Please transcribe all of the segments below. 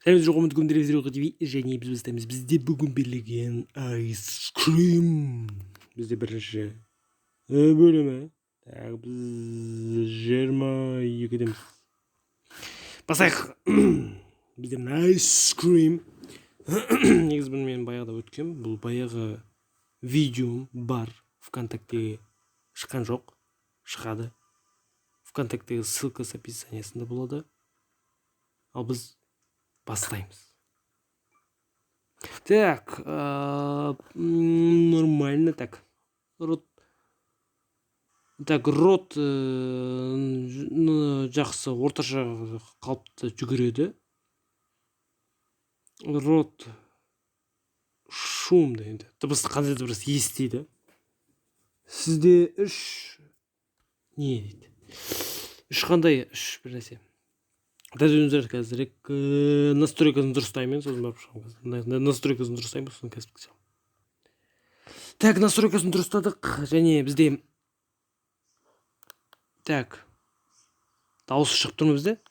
Сәлем жоқ үміт күндер TV және біз бастаймыз. Бізде бүгін берілген Ice Cream. Бізде бірінші бөлімі. Так, біз 22-деміз. Басайық. Бізде Ice Cream. Негізі бұл мен баяғыда өткем. Бұл баяғы видеом бар. ВКонтактеге шыққан жоқ. Шығады. ВКонтактеге ссылкасы описаниясында болады. Ал біз бастаймыз. Так, нормально так. Рот жақсы, орташа қалыпты жүгіреді. Рот шумды енді. Дыбысты қандай дыбыс естиді. Сізде не дейді? Қандай бір нәрсе. Өзіңіздер қазір настройкасын дұрыстаймын, сосын барып шығамын. Настройкасын дұрыстаймын, сосын кәсіп кісем. Так, настройкасын дұрыстадық, және бізде так, дауысы шығып тұр ма бізде?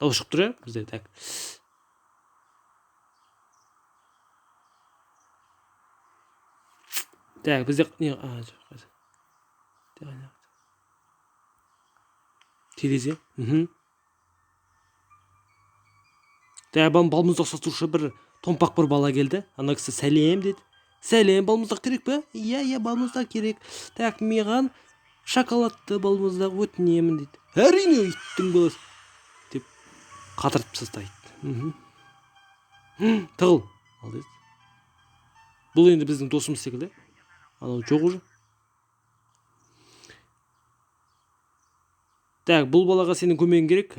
Дауысы шығып тұр, бізде, так. Так, бізде терезе. Балмұздақ сатушы бір томпақ бір бала келді. Ана кісі сәлем деді. Сәлем, балмұздақ керек пе? Иә, балмұздақ керек. Так, маған шоколадты балмұздақ өтінемін дейді. Әрине, иттің баласы деп қатыртып тастайды. Тығыл. Бұл енді біздің досымыз секілді. Анау жоқ уже. Так, бұл балаға сенің көмегің керек.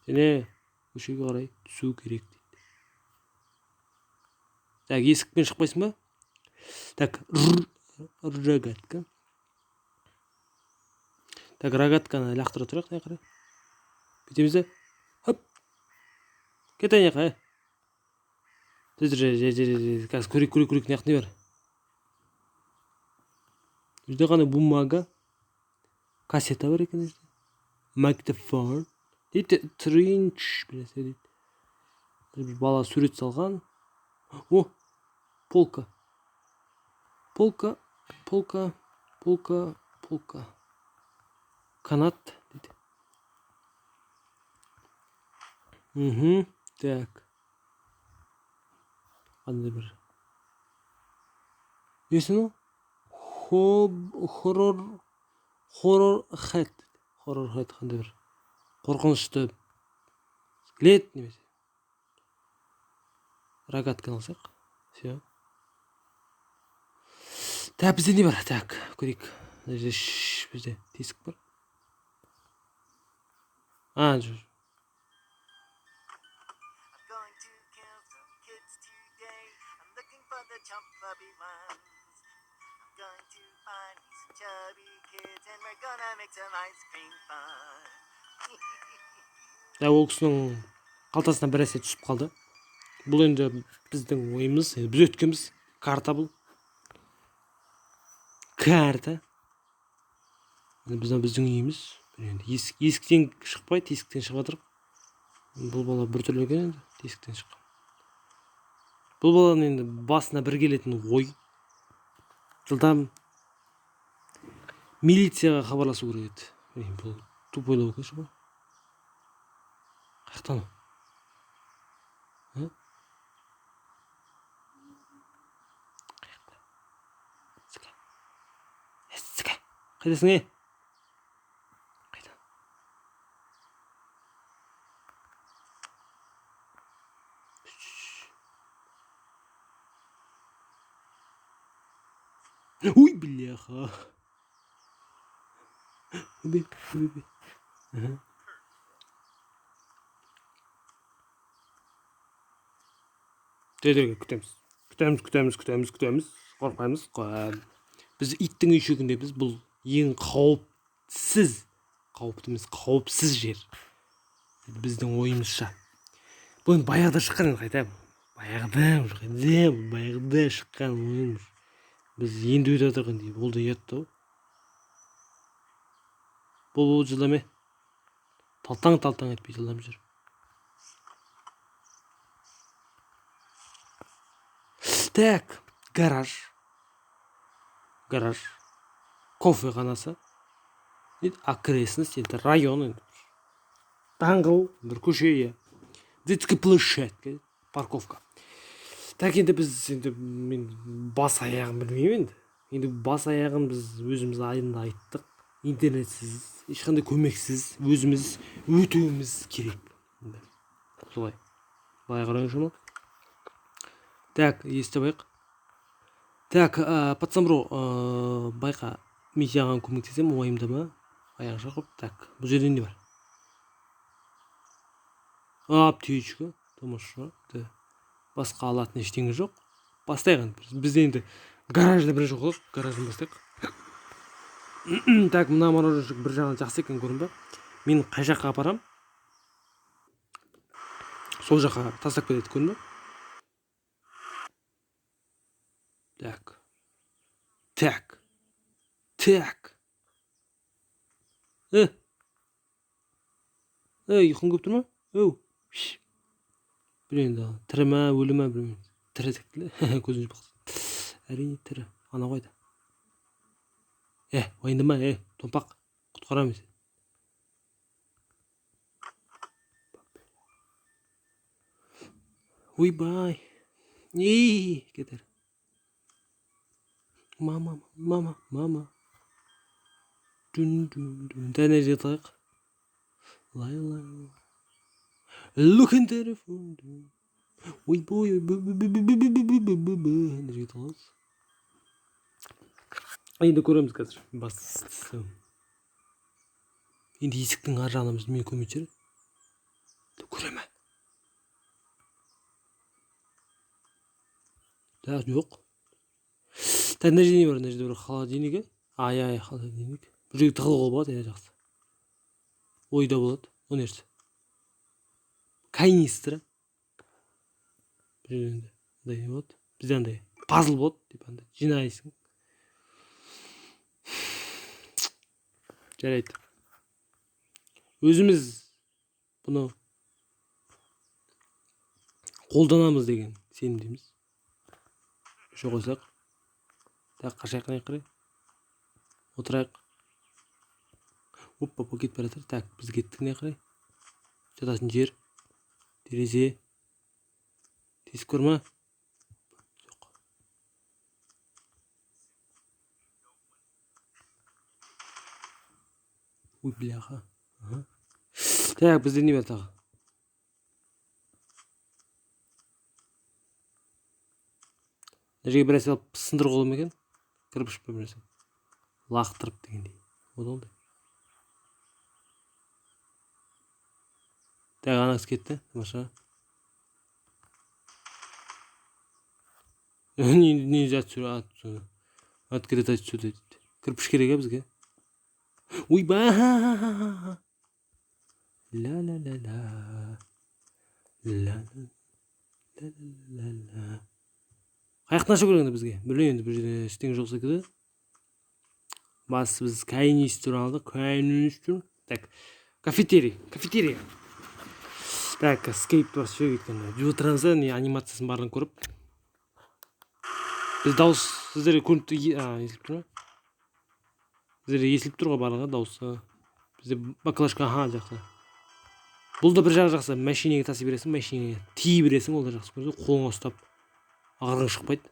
Сене көшеге қарай түсу керек дейді. Так, есікпен шықпайсың ба? Так, рогатка. Так, рогатканы лақтыра тұрайық, не қарай. Бетеміз де. Хоп. Кет айнеқа. Қазір көрек, не бар. Бізде қана бумага. Кассета бар екен. Магнитофон. Дейді, тринч. Бір бала сурет салған. О, полка. Канат. Дейді. Так. Қандай бір. Несі ну? Хоррор хэт қандай бір. Қорқынышты. Склет немесе. Рогатканы алсақ. Все. Так, бізде не бар? Так, көрейік. Бізде тесік бар. Жүр. Ол кісінің қалтасына бір әсе түсіп қалды. Бұл енді біздің ойымыз, біз өткенбіз. Карта бұл. Карта. Біздің үйіміз. Есіктен шықпай, тесіктен шығадырық. Бұл бала бір түрлі екен енді, тесіктен шыққан. Бұл баланың енді басына бір келетін ой. Жылдам милицияға хабарласу керек еді. Бұл тупойлау көші ғой. Қаяқтан? Қайдасың, Қайда? Ой, бляха. Үбе. Күтеміз. Қорқаймыз. Біз иттің үйшігінде бұл ең қауіпсіз жер. Біздің ойымызша. Бұл баяғыда шыққан қайта. Баяғыда шыққан ойымыз. Біз енді өте атырған дейді. Бұл да ұятты. Бұл жылдаме. талтаң етпей жылдам жүр. Так, гараж. Кофеханасы. Окрестность, это район. Даңғыл, бір көше. Детский площадка, парковка. Так, енді біз мен бас аяғын білмеймін енді бас аяғын біз өзіміз айында айттық. Интернетсіз, ешқандай көмексіз өзіміз өтуіміз керек. Солай. Былай қараңызшы ма? Так, ести байық. Так, пацанбро, байқа, мен саған көмектесем, уайымдама. Аяқ жақып. Так, бұл жерде не бар? Аптечка. Тамаша. Басқа алатын ештеңе жоқ. Бастайық. Біз енді гаражда бірінші оқылық. Гаражын бастайық. Так, мына мороженщик бір жағынан жақсы екен көрін ба? Мен қай жаққа апарам? Сол жаққа тастап кетеді көрін ба? Так. Ұйқың көп тұр ма? Білмеймін, тірі ма, өлі ма, білмеймін. Тірі секілді. Көзін жып бақсы. Әрине тірі. Ана қойды. Уайындама, томпақ. Құтқарам сені. Ойбай. Кетер. Мама. Дәне жетайық. Look in телефон. Ойбой. Енді көреміз қазір. Бастысы. Енді есіктің ар жағынан біз мен көмейт жер. Көреме. Так, жоқ. Так, мына жерде не бар? Мына жерде бір холодильнигі. Холодильник. Бұл жерге тығылуға болады, жақсы. Ойда болады. O neresi? Канистра. Мындай вот. Бізде андай пазл болады деп андай жинайсың. Жарайды. Өзіміз бұны қолданамыз деген сенімдеміз. Şu қойсақ. Так, қашайық қарай. Отырайық. Опа, кетіп бара жатыр. Так, біз кеттік не қарай. Жататын жер. Терезе. Тесік бар ма? Жоқ. Ой, бляха. Так, бізде не бар тағы? Мына жерге бір нәрсе алып сындырып алу ма екен? Кірпіш бір нәрсе. Лақтырып дегендей. Одан да. Так, анасы кетті. Тамаша. Нельзя открыть отсюда. Кірпіш керек бізге. Ойба! Ла-ла-ла-ла. Ла-ла-ла-ла. Қаяқтан ашу керек бізге? Білмеймін енді бір жерде ештеңе жоқ секілді. Бас біз кайнистер алдық. Кайнистер. Так, кафетерий. Так, escape бар сөйге кеткен. Жүтіранса не анимациясын барын көріп. Біз дауыс сіздерге көрініп есіліп тұр ма? Сіздерге есіліп тұр ғой барлығы дауысы. Бізде баклажка жақсы. Бұл да бір жағы жақсы. Машинеге таси бересің, машинеге тиі бересің, ол да жақсы көрді. Қолыңа ұстап ағырың шықпайды.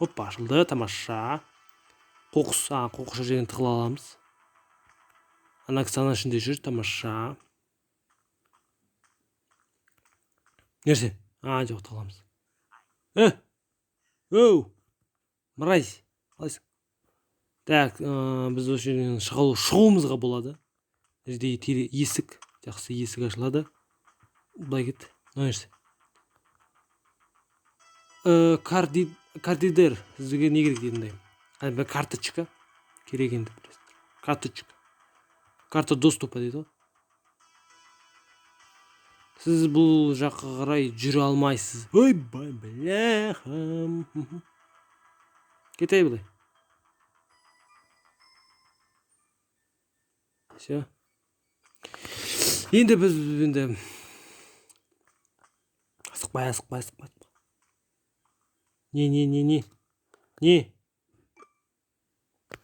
Опа, ашылды, тамаша. Қоқыс жерден тығыла аламыз. Ана кісі ана ішінде жүр, тамаша. Нерсе? Жоқ, тығыламыз. Мразь. Қалайсың? Так, біз осы жерден шығуымызға болады. Жерде есік, жақсы есік ашылады. Былай кет. Нерсе? Кардидер. Сізге не керек деймін. Бір карточка. Керек енді. Карточка. Карта доступа дейді. Сіз бұл жаққа қарай жүре алмайсыз. Ой, бляхам. Кетей бұлай. Все. Енді біз енді асықпай. Не?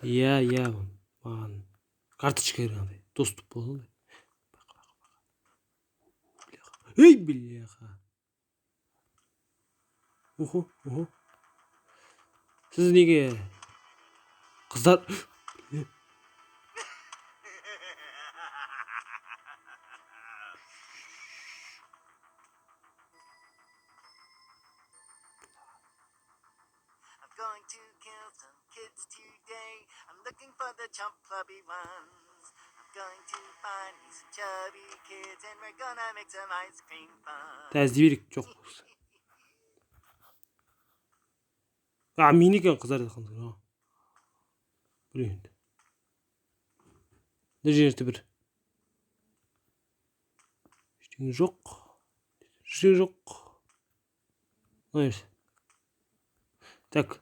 Иә, маған карточка керек доступ болды. Ей, бляха. Уху. Сіз неге қыздар Going to kill some kids today. I'm looking for the chump clubby ones. I'm going to find me some chubby kids and we're gonna make some ice cream fun. тәзді берік жоқ. Мен екен қыздар деді. Білейін. Не жерді бір. Ештеңе жоқ. Найс. Так.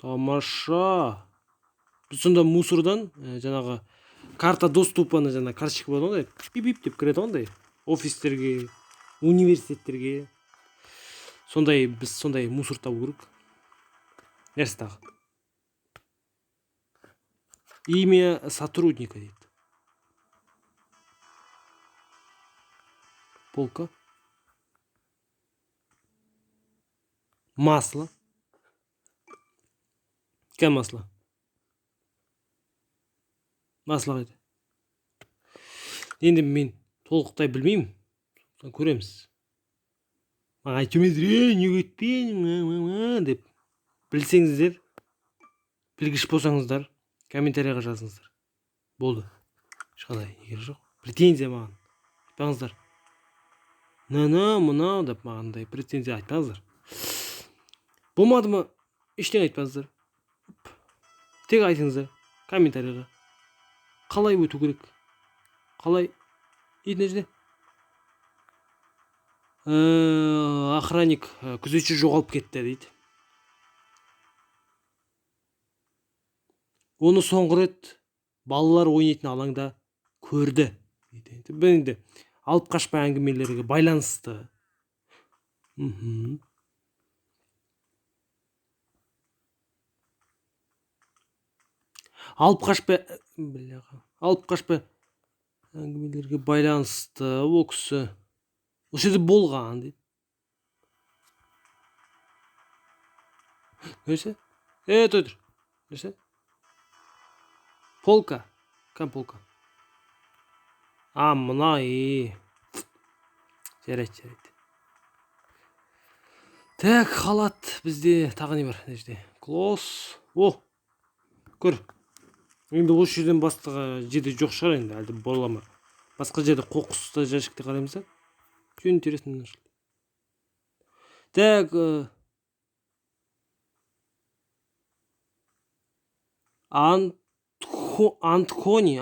Тамаша. Біз сонда мусордан жаңағы карта доступаны жаңа карточка болады ғой, бип деп кіреді ғой, офистерге, университеттерге. Сондай біз сондай мусор табу керек. Нәрсе тағы. Имя сотрудника дейді. Полка. Масло. Кәм масло? Масло қайда? Енді мен толықтай білмеймін. Көреміз. Маған айтыңыздар, неге өйтпейін деп білсеңіздер, білгіш болсаңыздар, комментарияға жазыңыздар. Болды. Ешқандай егер жоқ. Претензия маған айтпаңыздар. Мынау деп мағандай претензия айтпаңыздар. Болмады ма? Ештеңе айтпаңыздар. Тек айтыңыздар комментарияға. Қалай өту керек? Қалай? Етін жерде? Охранник, күзетші жоғалып кетті дейді. Оны соңғы рет балалар ойнайтын алаңда көрді. Енді алып қашпа әңгімелерге байланысты. Алып қашпа әңгімелерге байланысты ол кісі осы жерде болған дейді. Несі? Тұр. Несі? Полка. Кәм полка? Мына жарайды. Так, халат бізде тағы не бар? Клосс. Көр. Енді осы жерден бастығы жерде жоқ шығар енді, әлде бола ма? Басқа жерде қоқысты жәшікте қараймыз да? Что интересно нашли? Так. Антони,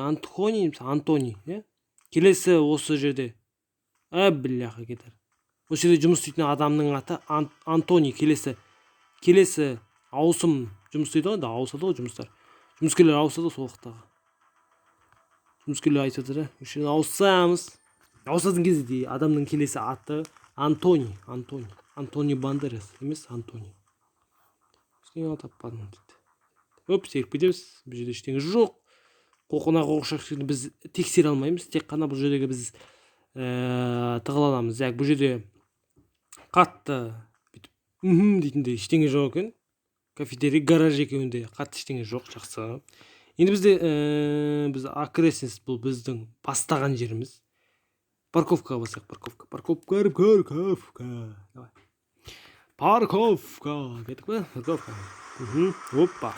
келесі осы жерде. Бляха кетер. Осы жерде жұмыс істейтін адамның аты Антони. Келесі ауысым жұмыс істейді ғой, ауысады ғой жұмыстар. Жұмыскерлер ауысады сол уақыттағы. Жұмыскерлер айтады да, үшін ауысамыз. Ауысатын кезде адамның келесі аты Антони Бандерас емес, Антони. Ештеңе таппадым дейді. Серіп кетеміз. Бұл жерде ештеңе жоқ. Қоқына қоқшақшыны біз тексере алмаймыз. Тек қана бұл жердегі біз тығыла аламыз. Бұл жерде қатты дейтінде ештеңе жоқ екен. Кафетерий, гараж екеуінде қатты ештеңе жоқ, жақсы. Енді біз окрестность, бұл біздің бастаған жеріміз. Парковкаға басақ, парковка. Кеттік па? Парковка. Опа.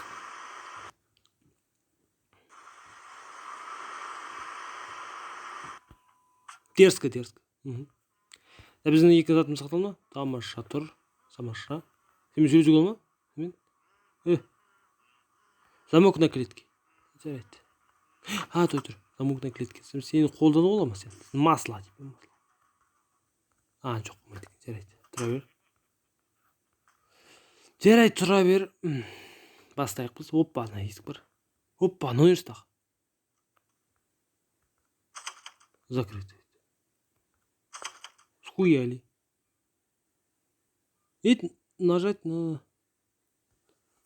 Дерзко. Біздің екі затымыз сақталма? Тамаша тұр. Самаша. Сен сөйлесуге болма? Замок на клетке. Жарайды. Тұр. замокна клеткасы. Сені қолданып ола ма сен? Масло деп. Жоқ болмайды екен. Жарайды. Тұра бер. Жарайды, тұра бер. Бастайық біз. Оппа, ана есік бар. Оппа, номер тағы. Закрыто. Схуяли. Нажать на...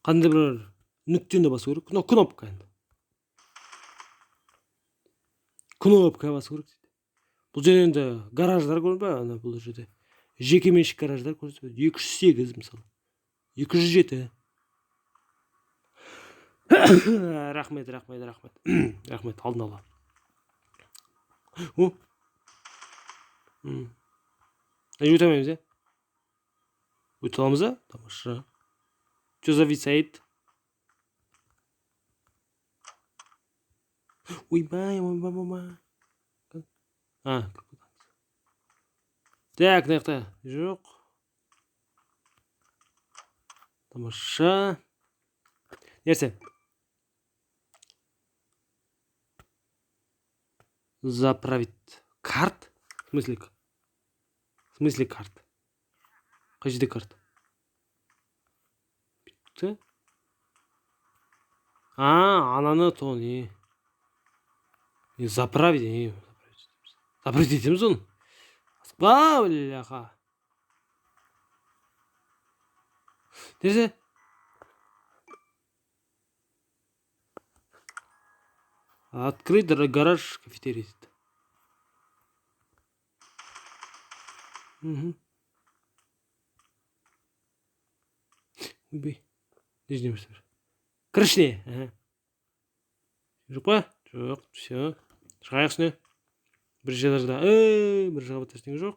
Қандай бір нүктені басу керек. Кнопка енді. Кнопка басу керек. Бұл жерде енді гараждар көрінбе, ана бұл жерде. Жекеменшік гараждар көрінбе. 208 мысалы. 207. Рахмет. Рахмет, алдын ала. О. Өтемейміз, е? Өте аламыз, а? Тамаша. Что зависает? Ойбай. Так, мынаякта жоқ. Тамаша. Нәрсе? Заправить карт? В смысле карт? Қай жерде карт? Бітті? Ананы то не. Заправить. Заправить етеміз оны. Бляха. Нерсе? Открыть гараж кафетерий. Убей. Не ждеміз. Крышне. Жоқ па? Жоқ. Все. Шығайық үстіне. Бір жерлерде. Бір жағабат ештеңе жоқ.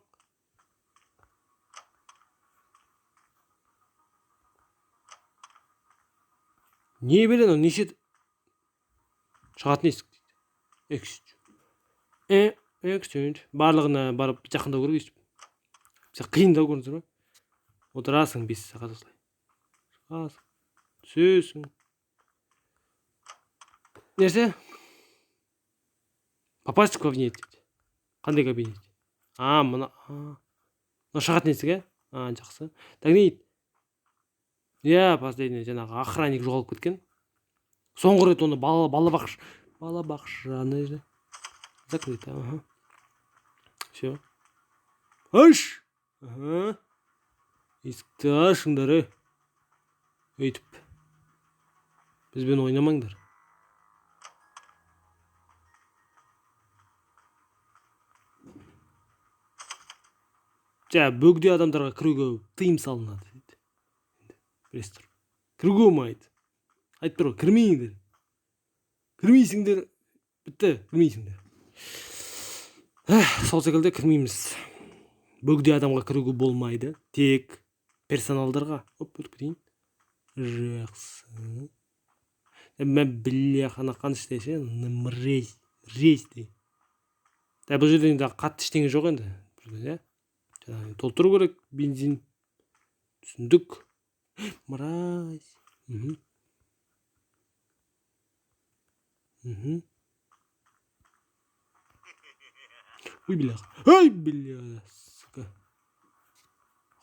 Не білен ол неше шығатын есік дейді. Exchange. Барлығына барып жақындау керек есіп. Сен қиындау көрінсің ба? Отырасың 5 сағат осылай. Шығасың. Түсесің. Нерсе? Попасть в кабинет дейді. Қандай кабинет? Мына. Шығатын есік, е? Жақсы. Так не дейді? Последний жаңағы охранник жоғалып кеткен. Соңғы рет оны балабақшаны закрыто. Все. Аш! Есікті ашыңдар, өйтіп. Бізбен ойнамаңдар. Бөгде адамдарға кіруге тыйым салынады. Білесіздер. Кіруге болмайды. Айтып тұр ғой, кірмейіңдер. Кірмейсіңдер. Бітті, кірмейсіңдер. Сол секілді кірмейміз. Бөгде адамға кіруге болмайды. Тек персоналдарға. Өтіп кетейін. Жақсы. Мен бляхана қаныштайшы. Рейс дей. Бұл жерде қатты ештеңе жоқ енді. Толтыру керек бензин. Түсіндік. Мразь. Ой, бля. Сука.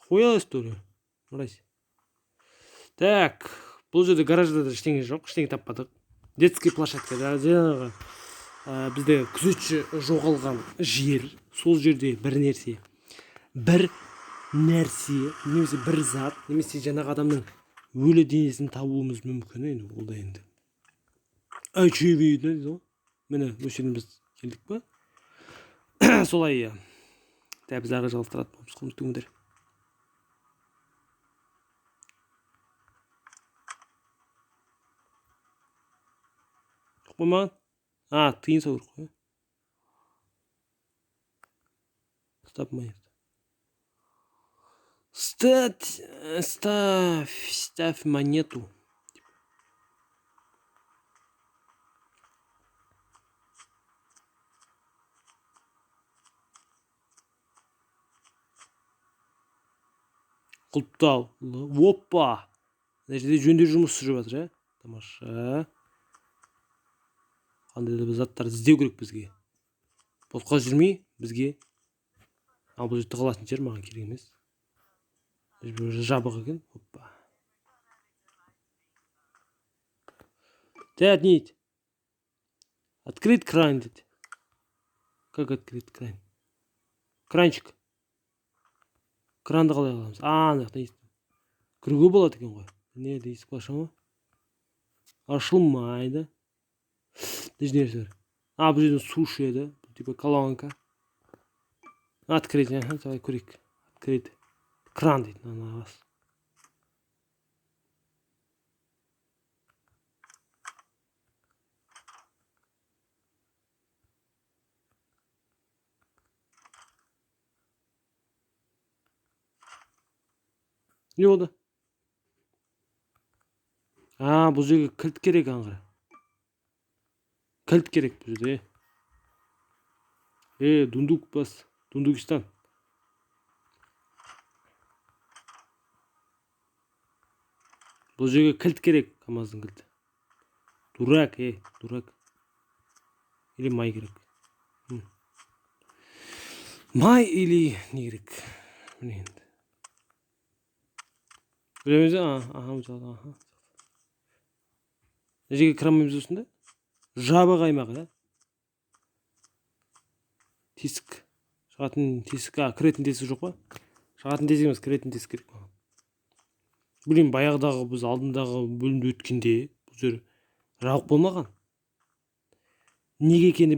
Хуя история. Мразь. Так. Бұл жерде гаражда ештеңе жоқ. Ештеңе таппадық. Детский площадка. Жаңағы бізде күзетші жоғалған жер. Сол жерде бір нәрсе. Немесе бір зат, немесе жаңағы адамның өлі денесін табуымыз мүмкін енді. Ол да енді. Очевидно дейді ғой. Міне, өшеден біз келдік па? Солай. Біз ары жалыстыратын боламыз. Қымыз түгіндер. Жоқ болмаған? Тыйын сау керек қой. Ставь монету. Құлыптау. Опа. Мына жерде жөндеу жұмысы жүріп жатыр, Тамаша. Кандай да бір заттарды іздеу керек бізге. Босқа жүрмей бізге. Ал бұл жерде қалатын жер маған керек емес. Жабық екен. Опа. Дәд не дейді? Открыть кран дейді. Как открыть кран? Кранчик. Кранды қалай аламыз? Ана жақта есік. Кіруге болады екен ғой. Не дейсіз баша ма? Ашылмайды. Даже нәрсе бар. Бұл жерде су ішеді. Типа колонка. Открыть. Давай көрейік. Открыть. Кран дейді. Ана бас. Не болды? Бұл жерге кілт керек аңғара. Кілт керек бұл жерде. Дундук бас. Дундукистан. Бұл жерге кілт керек. КамАЗдың кілті. Дурак, дурак. Или май керек. Май или не керек. Міне енді. Білеміз, мысалы, жерге кірамаймыз осында. Жабық аймақ, Тесік. Шығатын тесік, кіретін тесік жоқ па? Шығатын тесік емес, кіретін тесік керек. Білем, баяғыдағы біз алдындағы бөлімде өткенде бұл жер жабық болмаған. Неге екені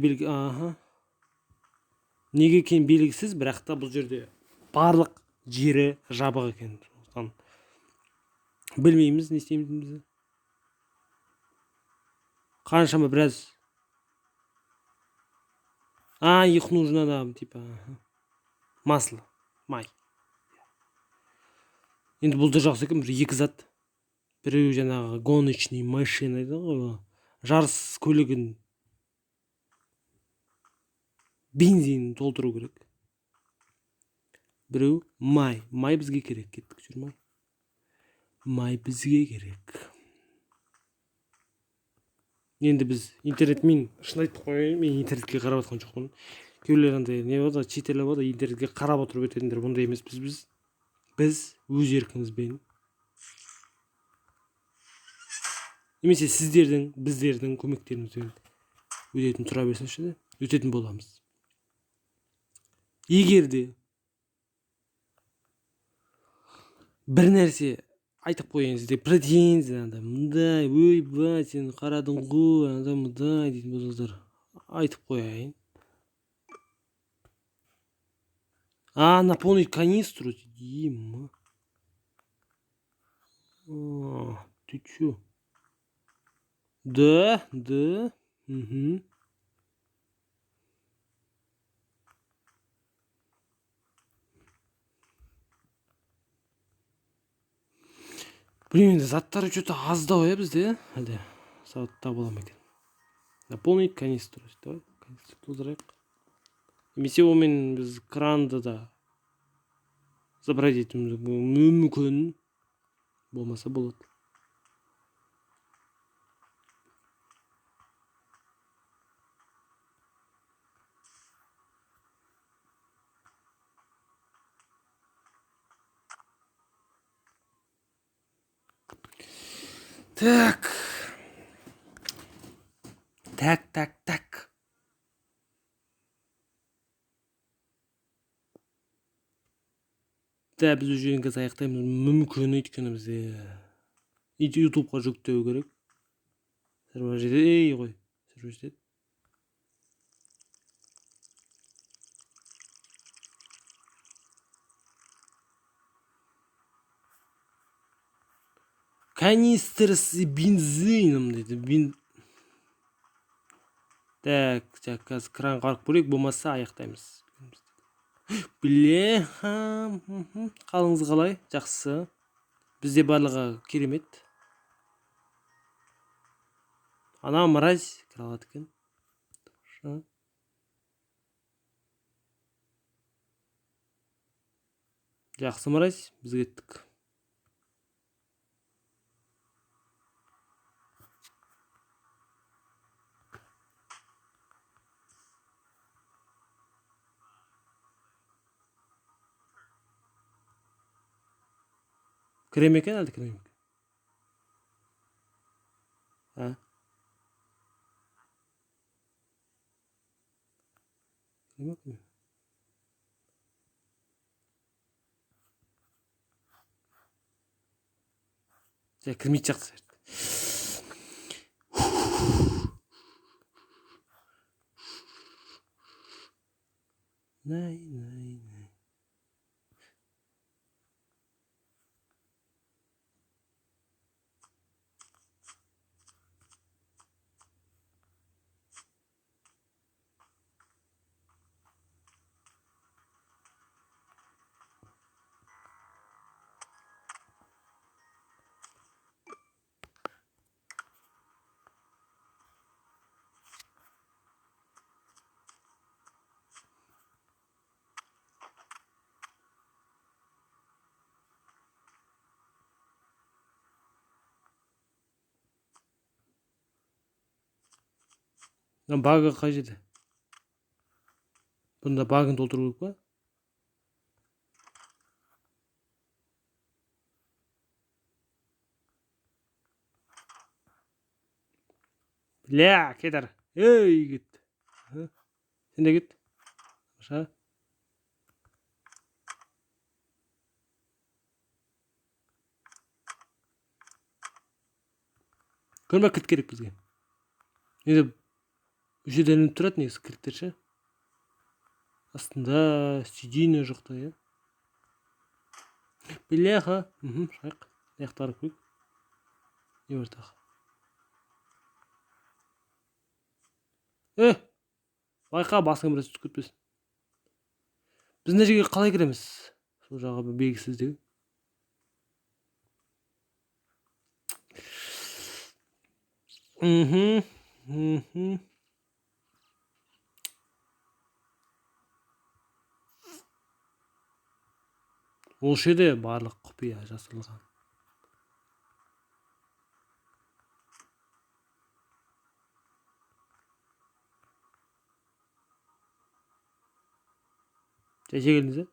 белгісіз, бірақ та бұл жерде барлық жері жабық екен. Білмейміз, не істейміз. Қаншама біраз. Их нужно нам, типа, масло, май. Енді бұл да жақсы екен, бір екі зат. Біреу жаңағы гоночный машина дейді ғой. Жарыс көлігін бензин толтыру керек. Біреу май. Май бізге керек. Кеттік жүрмай. Май бізге керек. Енді біз интернетмен шын айтып қояйын, мен интернетке қарап отқан жоқпын. Кейбіреулер андай не болады, читерлер болады, интернетке қарап отырып өтетіндер, бұндай емес. Біз өз еркімізбен. Немесе сіздердің, біздердің көмектеріңізбен өтетін тұра берсінші, өтетін боламыз. Егер де бір нәрсе айтып қойыңыз деп претензия мындай, ойбай, сен қарадың ғой, мындай дейтін болсаңыздар, айтып қояйын. Наполнить канистру. Дима. Ты чё? Да. Угу. Блин, енді заттары что-то аздау бізде, әлде сауатта бола ма екен? Наполнить канистру. Давай, канистру толтырайық. Немесе омен біз кранды да забрать етуіміз мүмкін. Болмаса болады. Так. Да, біз уже енді аяқтаймыз. Мүмкін өйткені бізде ютубқа жүктеу керек. Сервер жетеді. Қой. Сервер жетеді. Канистр с бензином дейді. Так, қазір кран қарып көрейік, болмаса аяқтаймыз. Қалыңыз қалай? Жақсы. Бізде барлығы керемет. Ана мразь кіре алады екен. Жақсы мразь, біз кеттік. Кіре ме екен әлде кіре ме? А? Кіре ме? Кірмейтін сияқты. Nay. Багы қай жерде? Бұнда багын толтыру керек па? Бля, кетер. Ей, кет. Сен де кет. Аша. Көрме кіт керек бізге. Енді үш жерден ілініп тұрады негізі кілттер ше. Астында сиденье жоқ та, иә. Бляха. Шайық. Аяқтары көк. Не бар тағы? Байқа басың біраз түсіп кетпесін. Біз мына жерге қалай кіреміз? Сол жағы белгісіздігі. Ол жерде барлық құпия жасырылған. Жайша келдіңіз, ә?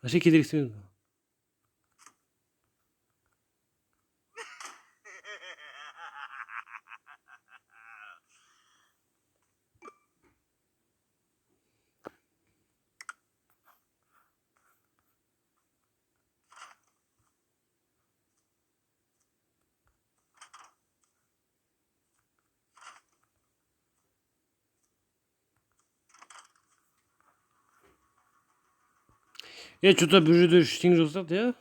Вообще кедергі істемедім ба? Что-то бұл жерде ештеңе жоқ сияқты, иә?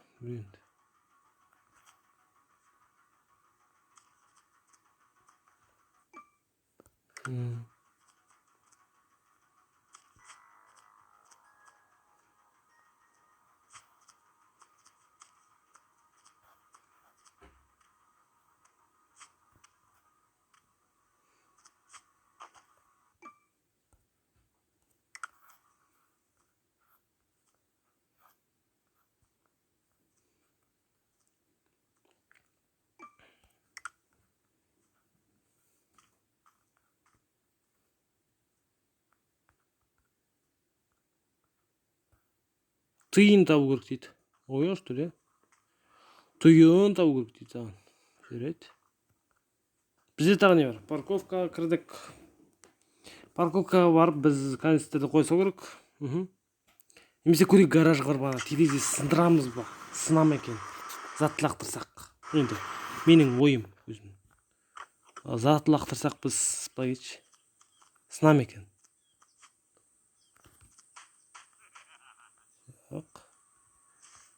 Тыйын табу керек дейді. Ой, что ли? Тыйын табу керек дейді саған. Жарайды. Бізде тағы не бар? Парковкаға кірдік. Парковкаға барып біз канистрді қойса керек. Немесе көрейік гараж бар ба, терезе сындырамыз ба? Сынам екен. Зат лақтырсақ. Енді менің ойым өзім. Зат лақтырсақ біз былай кетші. Сынам екен.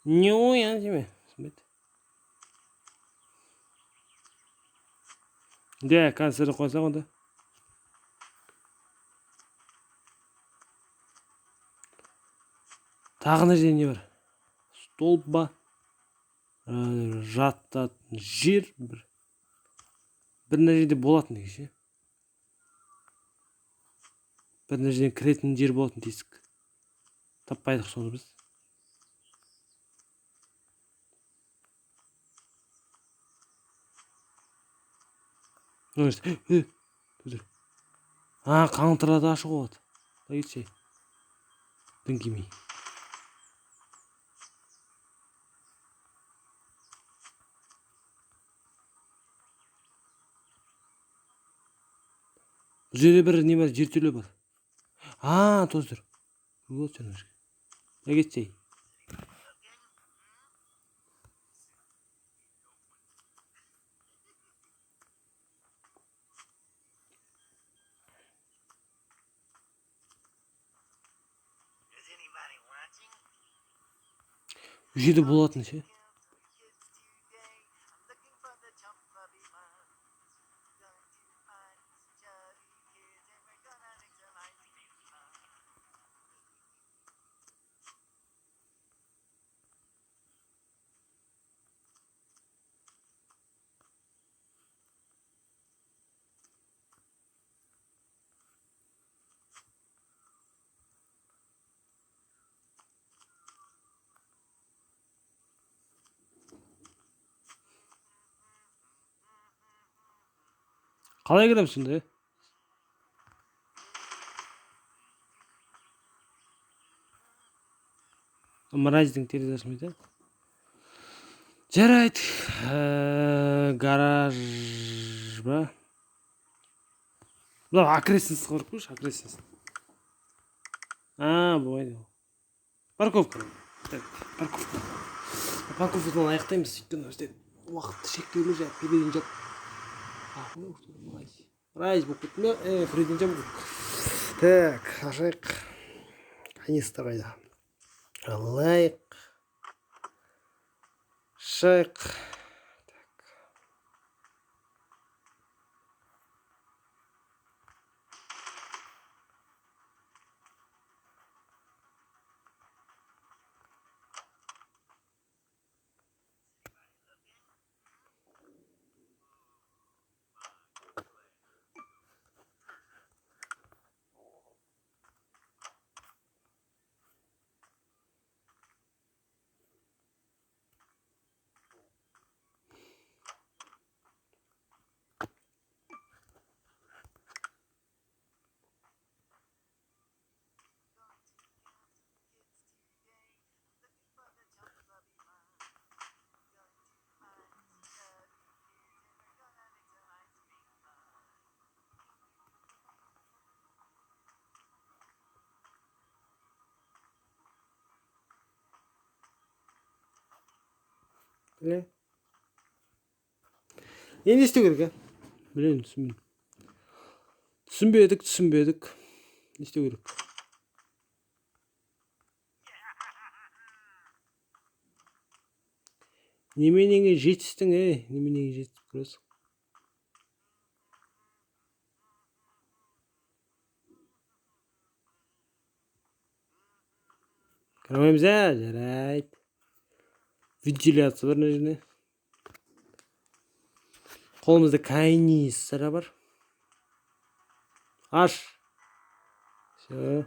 Не оян деме. Де, канистрді қойсақ онда. Тағы нәрсе не бар? Столб ба? Жататын жер бір нәрседе болатын дегенше. Бір нәрседен кіретін жер болатын тесік. Таппайдық соны біз. Қаңтырады ашық болады. Қайтшы. Діңкемей. Бұл жерде бір не бар, жертөле бар. Тоздыр. Вот жаңағы. Әгетсей. Is anybody watching? Bu жерде болатын ше. Kids today. I'm looking for the chump clubby ones. Going to find some chubby kids and we're gonna make some ice cream fun. Қалай кіреміз сонда? Мыраздың терезесі ме? Жарайды. Гараж ба? Бұл акресенс қорып қойшы, акресенс. Болмайды. Парковка. Парковка. Парковкадан аяқтаймыз. Өйткені бізде уақытты шектеулі жай. Переден жап. Райз болып кетті ме? Переден жап. Так, ашайық. Канистр қайда? Алайық. Шайық. Біле. Не істеу керек, Білем, түсінбедік. Не істеу керек? Неменеге жетістің, Неменеге жетіп көресің? Кіремейміз, жарайды. Вентиляция бар мына жерде. Қолымызда канистра бар. Аш. Все.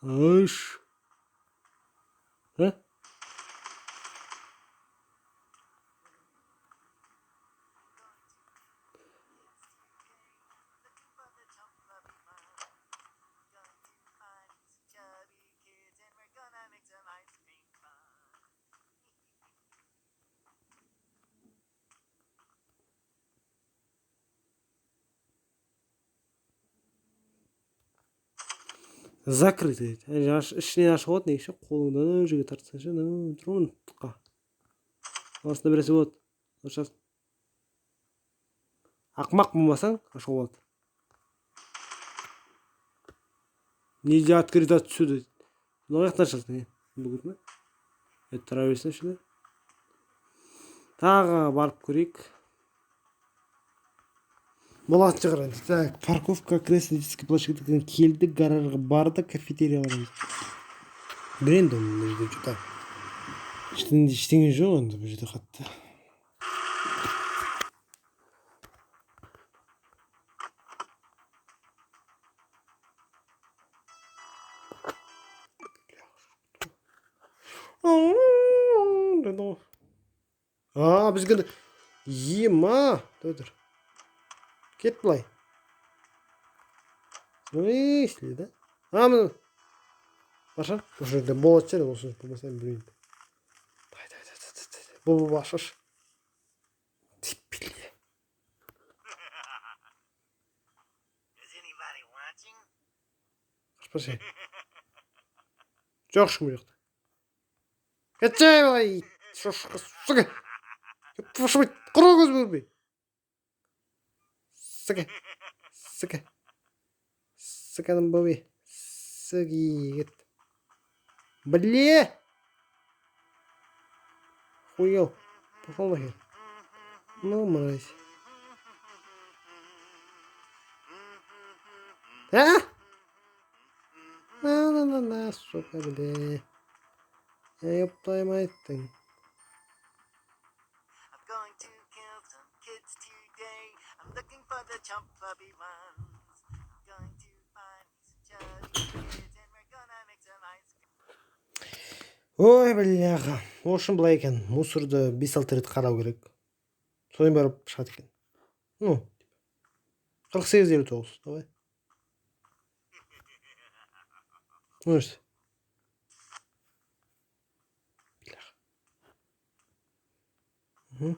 Аш. Закрытый. Ішінен ашық болады, негізі қолыңды жерге тартсаңшы, тұрмын тұққа. Осында біресе болады. Ақмақ болмасаң, ашық болады. Нельзя открыть отсюда. Ояқтан шалсың, бүгін ме? Тұра берсін ішінде. Тағы барып көрейік. Болатын шығар енді. Так, парковка, крестнический площадь келдік, гаражға барды, кафетерия барамыз. Бренді бұл жерде жұта. Ештеңе жоқ енді бұл жерде қатты. Бізге ема. Дөдір. Ket былай. Істейді, да? Міне. Аша. Осы жерде болады шығар, осы болмаса білмеймін. Бұл ашаш. Типпілі. Is anybody watching? Қашпашы. Жоқ ешкім жоқ. Кетші былай. Шошқа сұға. Шошқа. Құра көз көрмей. Sıkı. Sıkı. Sıkalım babi. Sıkı git. Бля! Хуел. Пошел нахер. Ну, мразь. А? На, сука, бля. Ёптай мать-тың. I'm going to kill some kids today. I'm looking for the chump clubby ones. I'm going to find me some chubby kids and we're gonna make some ice cream. Ой, бляха. В общем, былай екен. Мусорды 5-6 рет қарау керек. Содан барып шығады екен. Ну, 48-59. Давай. Ну, işte. Бляха. Угу.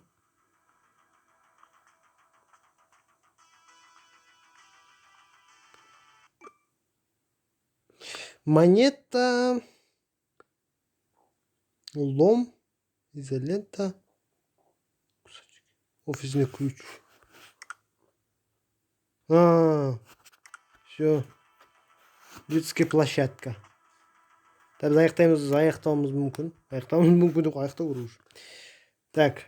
Монета, лом, изолента, кусочек, офисный ключ. Все. Детская площадка. Дәл аяқтауымыз мүмкін. Аяқтауымыз мүмкін деп аяқтау керек. Так.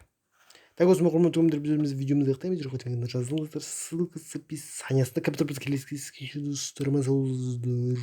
Так, осы құрметті көрермендер, біз видеомызды аяқтаймыз. Жоғалтыңыздар жазылыңыздар. Ссылкасы описаниясында. Келесі кездескенше достарыма сау болыңыздар.